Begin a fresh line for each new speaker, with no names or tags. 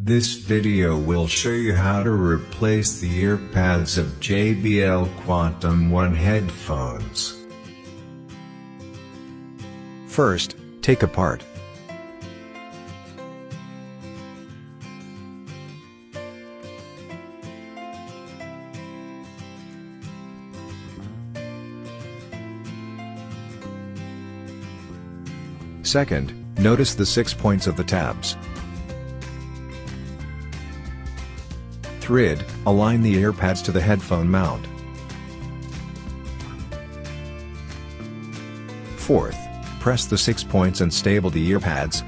This video will show you how to replace the earpads of JBL Quantum 1 headphones.
First, take apart. Second, notice the 6 points of the tabs. Third, align the earpads to the headphone mount. Fourth, press the 6 points and stable the earpads,